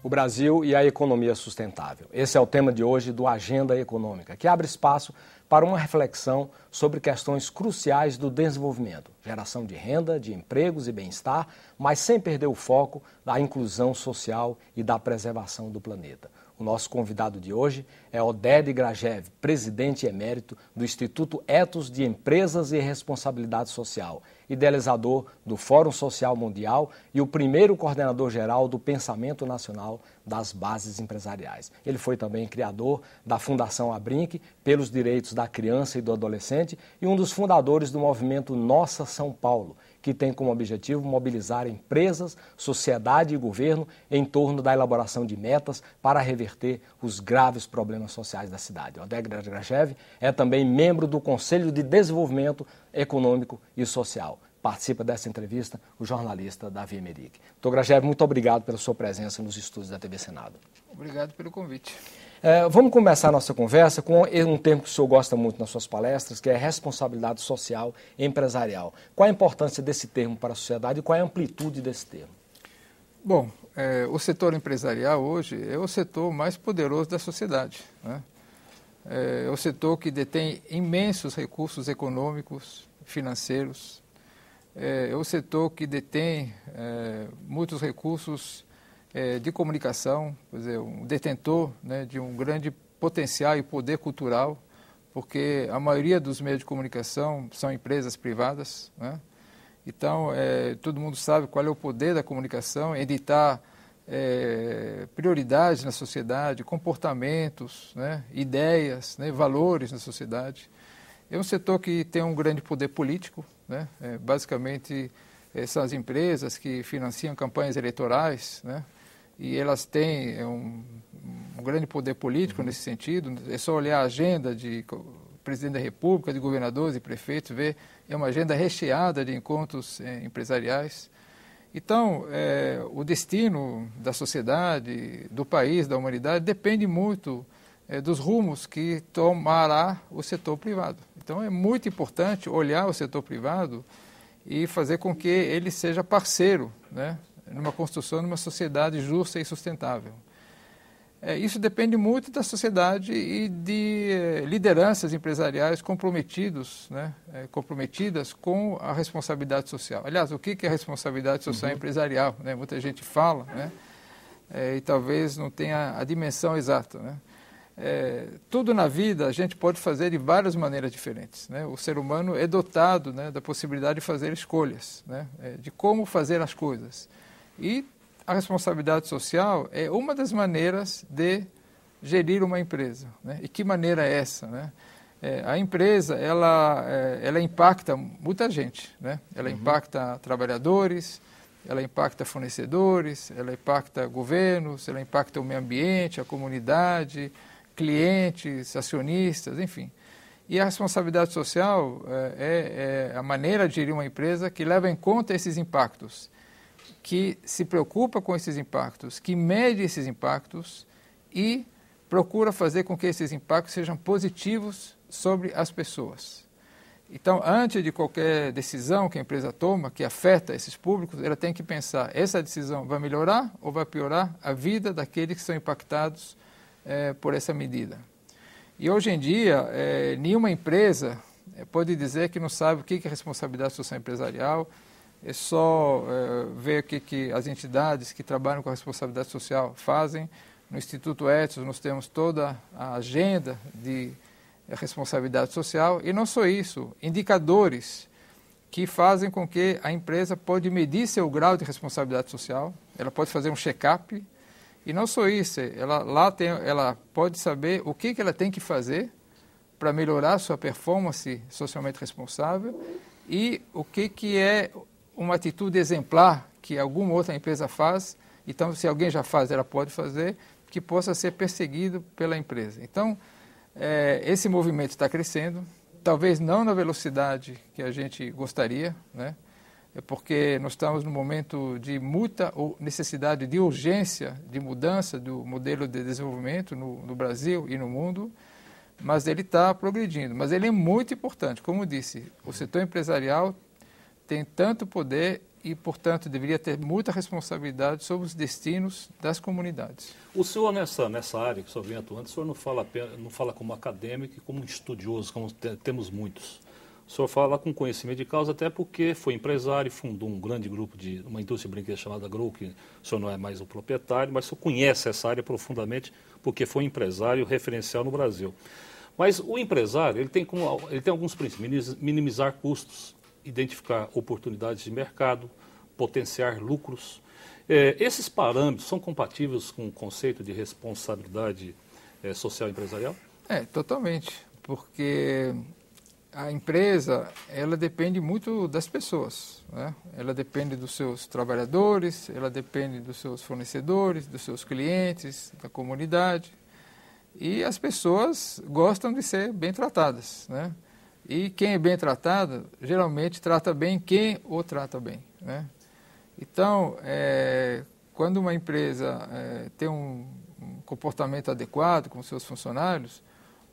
o Brasil e a economia sustentável. Esse é o tema de hoje do Agenda Econômica, que abre espaço para uma reflexão sobre questões cruciais do desenvolvimento, geração de renda, de empregos e bem-estar, mas sem perder o foco da inclusão social e da preservação do planeta. O nosso convidado de hoje é Oded Grajew, presidente emérito do Instituto Ethos de Empresas e Responsabilidade Social, idealizador do Fórum Social Mundial e o primeiro coordenador-geral do Pensamento Nacional das Bases Empresariais. Ele foi também criador da Fundação Abrinq pelos Direitos da Criança e do Adolescente e um dos fundadores do movimento Nossa São Paulo, que tem como objetivo mobilizar empresas, sociedade e governo em torno da elaboração de metas para reverter os graves problemas sociais da cidade. Oded Grajew é também membro do Conselho de Desenvolvimento Econômico e Social. Participa dessa entrevista o jornalista Davi Emerick. Dr. Grajew, muito obrigado pela sua presença nos estúdios da TV Senado. Obrigado pelo convite. Vamos começar a nossa conversa com um termo que o senhor gosta muito nas suas palestras, que é responsabilidade social empresarial. Qual a importância desse termo para a sociedade e qual é a amplitude desse termo? Bom, o setor empresarial hoje é o setor mais poderoso da sociedade, né? É o setor que detém imensos recursos econômicos, financeiros. É o setor que detém muitos recursos de comunicação, quer dizer, um detentor, né, de um grande potencial e poder cultural, porque a maioria dos meios de comunicação são empresas privadas, né? Então, todo mundo sabe qual é o poder da comunicação, editar prioridades na sociedade, comportamentos, né, ideias, né, valores na sociedade. É um setor que tem um grande poder político, né? Basicamente, são as empresas que financiam campanhas eleitorais, né? E elas têm um grande poder político nesse sentido. É só olhar a agenda de presidente da República, de governadores e prefeitos, ver, é uma agenda recheada de encontros empresariais. Então, o destino da sociedade, do país, da humanidade, depende muito dos rumos que tomará o setor privado. Então, é muito importante olhar o setor privado e fazer com que ele seja parceiro, né, numa construção de uma sociedade justa e sustentável. Isso depende muito da sociedade e de lideranças empresariais comprometidas com a responsabilidade social. Aliás, o que é a responsabilidade social empresarial, né? Muita gente fala, né? E talvez não tenha a dimensão exata, né? Tudo na vida a gente pode fazer de várias maneiras diferentes, né? O ser humano é dotado, né, da possibilidade de fazer escolhas, né, de como fazer as coisas. E a responsabilidade social é uma das maneiras de gerir uma empresa, né? E que maneira é essa, né? A empresa, ela impacta muita gente, né? Ela impacta trabalhadores, ela impacta fornecedores, ela impacta governos, ela impacta o meio ambiente, a comunidade, clientes, acionistas, enfim. E a responsabilidade social é a maneira de gerir uma empresa que leva em conta esses impactos, que se preocupa com esses impactos, que mede esses impactos e procura fazer com que esses impactos sejam positivos sobre as pessoas. Então, antes de qualquer decisão que a empresa toma, que afeta esses públicos, ela tem que pensar, essa decisão vai melhorar ou vai piorar a vida daqueles que são impactados por essa medida. E hoje em dia, nenhuma empresa pode dizer que não sabe o que é responsabilidade social empresarial. É só ver o que as entidades que trabalham com a responsabilidade social fazem. No Instituto Ethos nós temos toda a agenda de responsabilidade social e não só isso, indicadores que fazem com que a empresa pode medir seu grau de responsabilidade social, ela pode fazer um check-up e não só isso, ela pode saber o que ela tem que fazer para melhorar sua performance socialmente responsável e o que é uma atitude exemplar que alguma outra empresa faz, então se alguém já faz, ela pode fazer, que possa ser perseguido pela empresa. Então, esse movimento está crescendo, talvez não na velocidade que a gente gostaria, né? Porque nós estamos num momento de muita necessidade de urgência de mudança do modelo de desenvolvimento no Brasil e no mundo, mas ele está progredindo. Mas ele é muito importante, como eu disse, o setor empresarial tem tanto poder e, portanto, deveria ter muita responsabilidade sobre os destinos das comunidades. O senhor, nessa área que o senhor vem atuando, o senhor não fala como acadêmico e como estudioso, como temos muitos. O senhor fala com conhecimento de causa, até porque foi empresário, fundou um grande grupo de uma indústria de brinquedos chamada Grow, que o senhor não é mais o proprietário, mas o senhor conhece essa área profundamente, porque foi empresário referencial no Brasil. Mas o empresário, ele tem alguns princípios: minimizar custos, identificar oportunidades de mercado, potenciar lucros. Esses parâmetros são compatíveis com o conceito de responsabilidade social empresarial? Totalmente, porque a empresa, ela depende muito das pessoas, né? Ela depende dos seus trabalhadores, ela depende dos seus fornecedores, dos seus clientes, da comunidade. E as pessoas gostam de ser bem tratadas, né? E quem é bem tratado, geralmente trata bem quem o trata bem, né? Então, quando uma empresa tem um comportamento adequado com seus funcionários,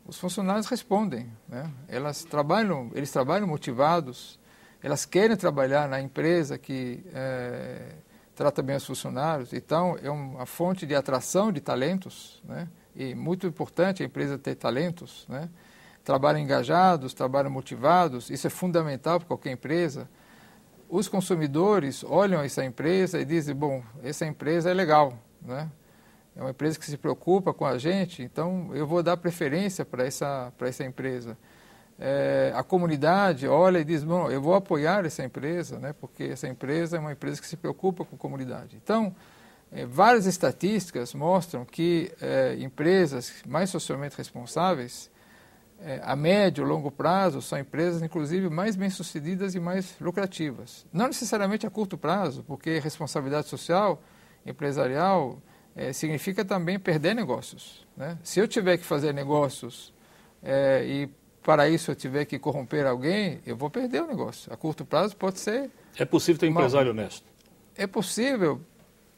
os funcionários respondem, né? Eles trabalham motivados, elas querem trabalhar na empresa que trata bem os funcionários. Então, é uma fonte de atração de talentos, né? E muito importante a empresa ter talentos, né? Trabalham engajados, trabalham motivados, isso é fundamental para qualquer empresa. Os consumidores olham essa empresa e dizem, bom, essa empresa é legal, né? É uma empresa que se preocupa com a gente, então eu vou dar preferência para essa empresa. A comunidade olha e diz, bom, eu vou apoiar essa empresa, né? Porque essa empresa é uma empresa que se preocupa com a comunidade. Então, várias estatísticas mostram que empresas mais socialmente responsáveis, a médio e longo prazo, são empresas, inclusive, mais bem-sucedidas e mais lucrativas. Não necessariamente a curto prazo, porque responsabilidade social, empresarial, significa também perder negócios, né? Se eu tiver que fazer negócios e para isso eu tiver que corromper alguém, eu vou perder o negócio. A curto prazo pode ser... É possível ter empresário honesto? É possível,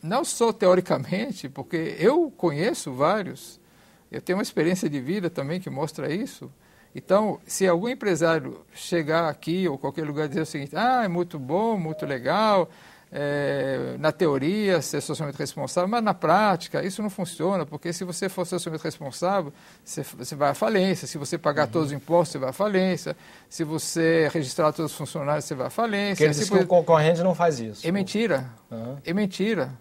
não só teoricamente, porque eu conheço vários, eu tenho uma experiência de vida também que mostra isso. Então, se algum empresário chegar aqui ou qualquer lugar e dizer o seguinte, é muito bom, muito legal, na teoria ser socialmente responsável, mas na prática isso não funciona, porque se você for socialmente responsável, você vai à falência. Se você pagar todos os impostos, você vai à falência. Se você registrar todos os funcionários, você vai à falência. Porque ele diz que o concorrente não faz isso. É mentira. É mentira.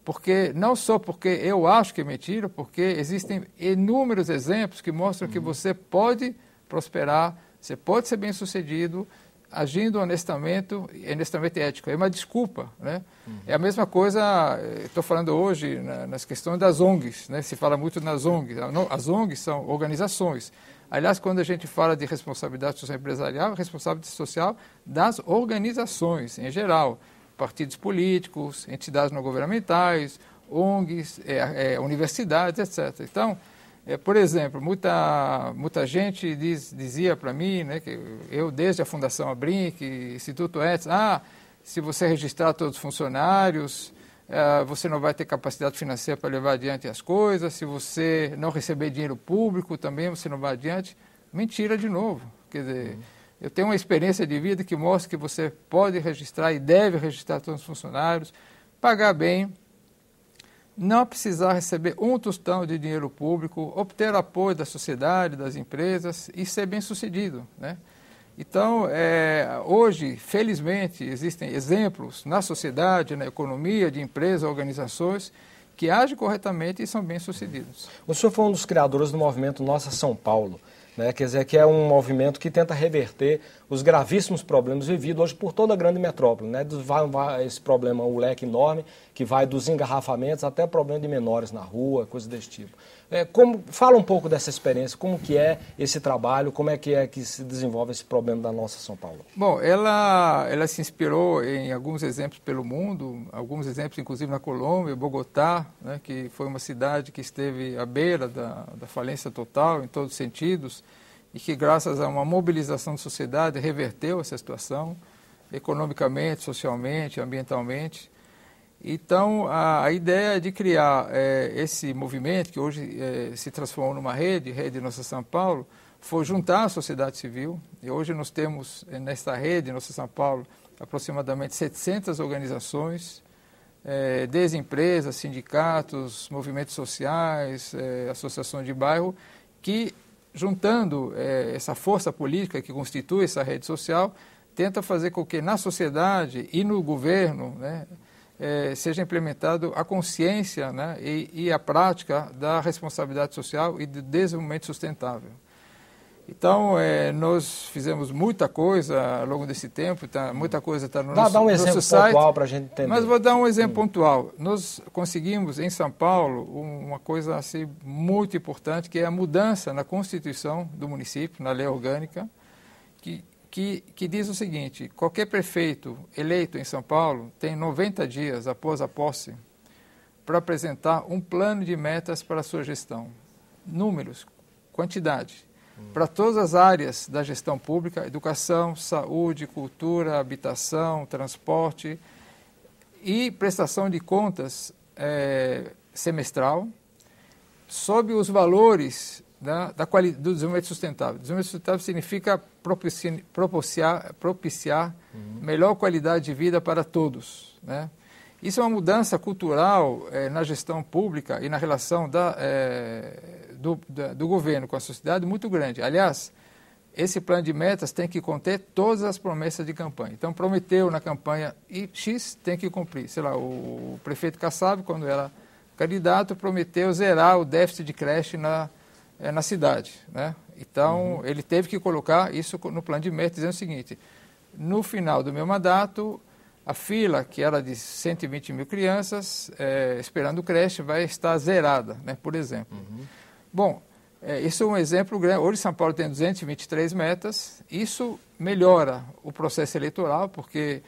Porque, não só porque eu acho que é mentira, porque existem inúmeros exemplos que mostram que você pode prosperar, você pode ser bem-sucedido, agindo honestamente e ético. É uma desculpa, né? É a mesma coisa, estou falando hoje nas questões das ONGs, né? Se fala muito nas ONGs. As ONGs são organizações. Aliás, quando a gente fala de responsabilidade social empresarial, é responsabilidade social das organizações em geral. Partidos políticos, entidades não governamentais, ONGs, universidades, etc. Então, por exemplo, muita gente dizia para mim, né, que eu desde a Fundação Abrinq, Instituto Etos, se você registrar todos os funcionários, você não vai ter capacidade financeira para levar adiante as coisas, se você não receber dinheiro público também você não vai adiante. Mentira de novo, quer dizer... Eu tenho uma experiência de vida que mostra que você pode registrar e deve registrar todos os funcionários, pagar bem, não precisar receber um tostão de dinheiro público, obter apoio da sociedade, das empresas e ser bem-sucedido, né? Então, hoje, felizmente, existem exemplos na sociedade, na economia, de empresas, organizações que agem corretamente e são bem-sucedidos. O senhor foi um dos criadores do movimento Nossa São Paulo, né? Quer dizer, que é um movimento que tenta reverter os gravíssimos problemas vividos hoje por toda a grande metrópole, né? Esse problema, o leque enorme, que vai dos engarrafamentos até problema de menores na rua, coisas desse tipo. Fala um pouco dessa experiência, como que é esse trabalho, como é que se desenvolve esse problema da Nossa São Paulo? Bom, ela se inspirou em alguns exemplos pelo mundo, alguns exemplos inclusive na Colômbia, Bogotá, né, que foi uma cidade que esteve à beira da falência total em todos os sentidos e que graças a uma mobilização da sociedade reverteu essa situação economicamente, socialmente, ambientalmente. Então, a ideia de criar esse movimento, que hoje se transformou numa Rede Nossa São Paulo, foi juntar a sociedade civil. E hoje nós temos, nesta Rede Nossa São Paulo, aproximadamente 700 organizações, desde empresas, sindicatos, movimentos sociais, associações de bairro, que, juntando essa força política que constitui essa rede social, tenta fazer com que na sociedade e no governo, né, seja implementado a consciência, né, e a prática da responsabilidade social e do desenvolvimento sustentável. Então, nós fizemos muita coisa ao longo desse tempo, muita coisa está no nosso site. Dá um exemplo pontual para a gente entender. Mas vou dar um exemplo pontual. Nós conseguimos, em São Paulo, uma coisa assim, muito importante, que é a mudança na Constituição do município, na lei orgânica, que diz o seguinte: qualquer prefeito eleito em São Paulo tem 90 dias após a posse para apresentar um plano de metas para a sua gestão. Números, quantidade. Para todas as áreas da gestão pública: educação, saúde, cultura, habitação, transporte e prestação de contas semestral, sob os valores do desenvolvimento sustentável. Desenvolvimento sustentável significa propiciar melhor qualidade de vida para todos, né? Isso é uma mudança cultural na gestão pública e na relação do governo com a sociedade muito grande. Aliás, esse plano de metas tem que conter todas as promessas de campanha. Então, prometeu na campanha X, tem que cumprir. Sei lá, o prefeito Kassab, quando era candidato, prometeu zerar o déficit de creche na cidade, né? Então, ele teve que colocar isso no plano de metas, dizendo o seguinte: no final do meu mandato, a fila, que era de 120 mil crianças esperando creche, vai estar zerada, né, por exemplo. Bom, isso é um exemplo grande. Hoje São Paulo tem 223 metas. Isso melhora o processo eleitoral, porque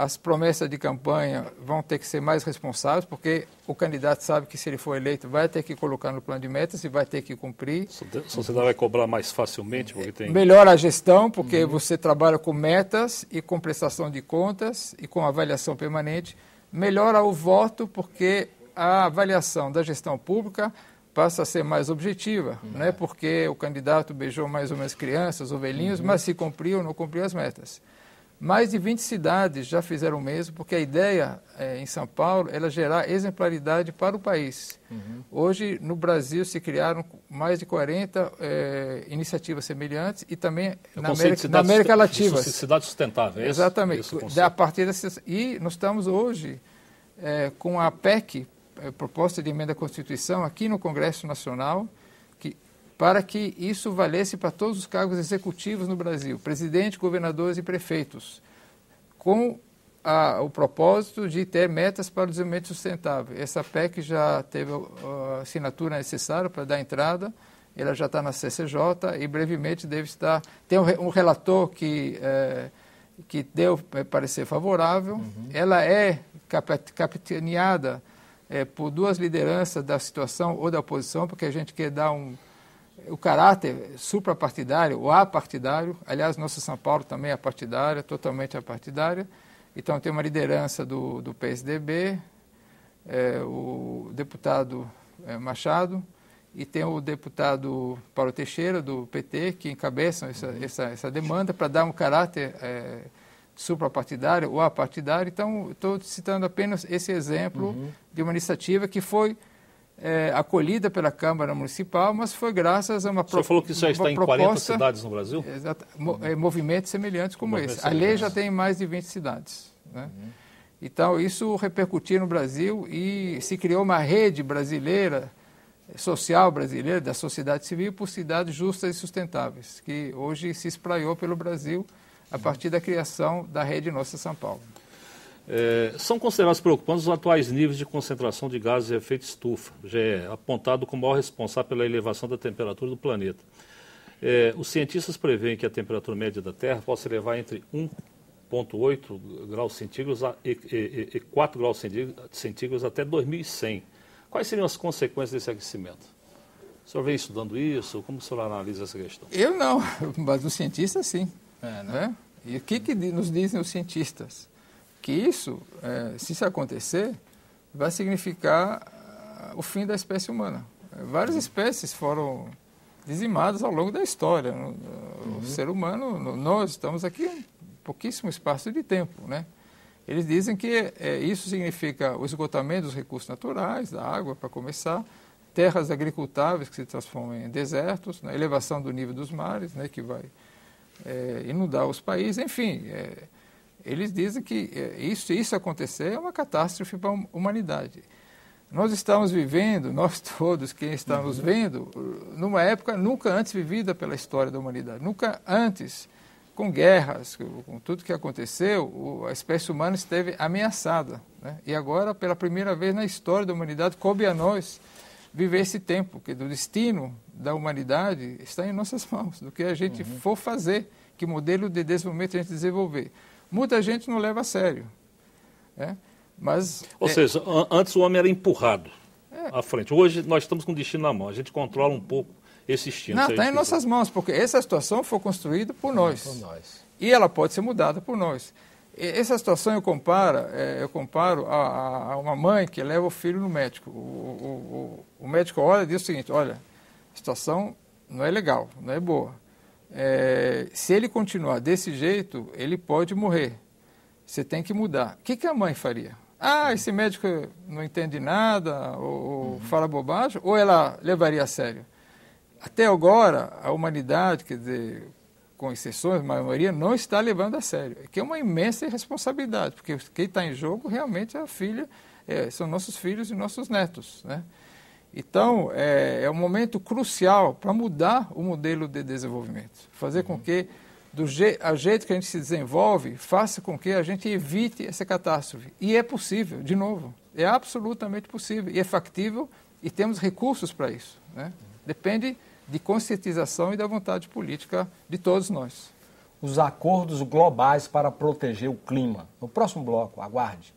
as promessas de campanha vão ter que ser mais responsáveis, porque o candidato sabe que, se ele for eleito, vai ter que colocar no plano de metas e vai ter que cumprir. A sociedade vai cobrar mais facilmente, porque tem... Melhora a gestão, porque você trabalha com metas e com prestação de contas e com avaliação permanente. Melhora o voto, porque a avaliação da gestão pública passa a ser mais objetiva, né? Porque o candidato beijou mais ou menos crianças ou velhinhos, mas se cumpriu ou não cumpriu as metas. Mais de 20 cidades já fizeram o mesmo, porque a ideia em São Paulo era gerar exemplaridade para o país. Hoje, no Brasil, se criaram mais de 40 iniciativas semelhantes e também na América Latina. Cidade sustentável, é exatamente. A partir e nós estamos hoje com a PEC, proposta de emenda à Constituição, aqui no Congresso Nacional, para que isso valesse para todos os cargos executivos no Brasil, presidente, governadores e prefeitos, com o propósito de ter metas para o desenvolvimento sustentável. Essa PEC já teve a assinatura necessária para dar entrada, ela já está na CCJ e brevemente deve estar... Tem um relator que deu parecer favorável, ela é capitaneada por duas lideranças da situação ou da oposição, porque a gente quer dar o caráter suprapartidário ou apartidário. Aliás, nossa São Paulo também é partidária, totalmente apartidária. Então, tem uma liderança do PSDB, o deputado Machado, e tem o deputado Paulo Teixeira, do PT, que encabeçam essa demanda para dar um caráter suprapartidário ou apartidário. Então, estou citando apenas esse exemplo de uma iniciativa que foi acolhida pela Câmara Municipal, mas foi graças a uma proposta... O senhor falou que isso já está em 40 cidades no Brasil? Exato, movimentos semelhantes como esse. A lei já tem mais de 20 cidades, né? Então, isso repercutiu no Brasil e se criou uma rede brasileira, social brasileira, da sociedade civil, por cidades justas e sustentáveis, que hoje se espraiou pelo Brasil a partir da criação da Rede Nossa São Paulo. São considerados preocupantes os atuais níveis de concentração de gases de efeito estufa, GE, apontado como maior responsável pela elevação da temperatura do planeta. Os cientistas preveem que a temperatura média da Terra possa elevar entre 1,8 graus centígrados e 4 graus centígrados até 2100. Quais seriam as consequências desse aquecimento? O senhor vem estudando isso? Como o senhor analisa essa questão? Eu não, mas os cientistas sim. Né? E o que nos dizem os cientistas? Que isso, se isso acontecer, vai significar o fim da espécie humana. Várias espécies foram dizimadas ao longo da história. O ser humano, nós estamos aqui pouquíssimo espaço de tempo, né? Eles dizem que isso significa o esgotamento dos recursos naturais, da água, para começar, terras agricultáveis que se transformam em desertos, né? Elevação do nível dos mares, né? Que vai inundar os países, enfim. Eles dizem que se isso acontecer, é uma catástrofe para a humanidade. Nós estamos vivendo, nós todos, quem estamos vendo, numa época nunca antes vivida pela história da humanidade. Nunca antes, com guerras, com tudo que aconteceu, a espécie humana esteve ameaçada, né? E agora, pela primeira vez na história da humanidade, coube a nós viver esse tempo, que o destino da humanidade está em nossas mãos, do que a gente for fazer, que modelo de desenvolvimento a gente desenvolver. Muita gente não leva a sério, né? Mas, ou seja, antes o homem era empurrado à frente. Hoje nós estamos com o destino na mão. A gente controla um pouco esse destino. Não, está em nossas mãos, porque essa situação foi construída por nós. Por nós. E ela pode ser mudada por nós. Essa situação eu comparo a uma mãe que leva o filho no médico. O médico olha e diz o seguinte: olha, a situação não é legal, não é boa. Se ele continuar desse jeito, ele pode morrer. Você tem que mudar. O que a mãe faria? Esse médico não entende nada, ou fala bobagem, ou ela levaria a sério? Até agora, a humanidade, quer dizer, com exceções, a maioria não está levando a sério. Que é uma imensa irresponsabilidade, porque quem está em jogo realmente é a filha, são nossos filhos e nossos netos, né? Então, é um momento crucial para mudar o modelo de desenvolvimento, fazer com que do jeito que a gente se desenvolve, faça com que a gente evite essa catástrofe. E é possível, de novo, é absolutamente possível, e é factível, e temos recursos para isso, né? Depende de conscientização e da vontade política de todos nós. Os acordos globais para proteger o clima. No próximo bloco, aguarde.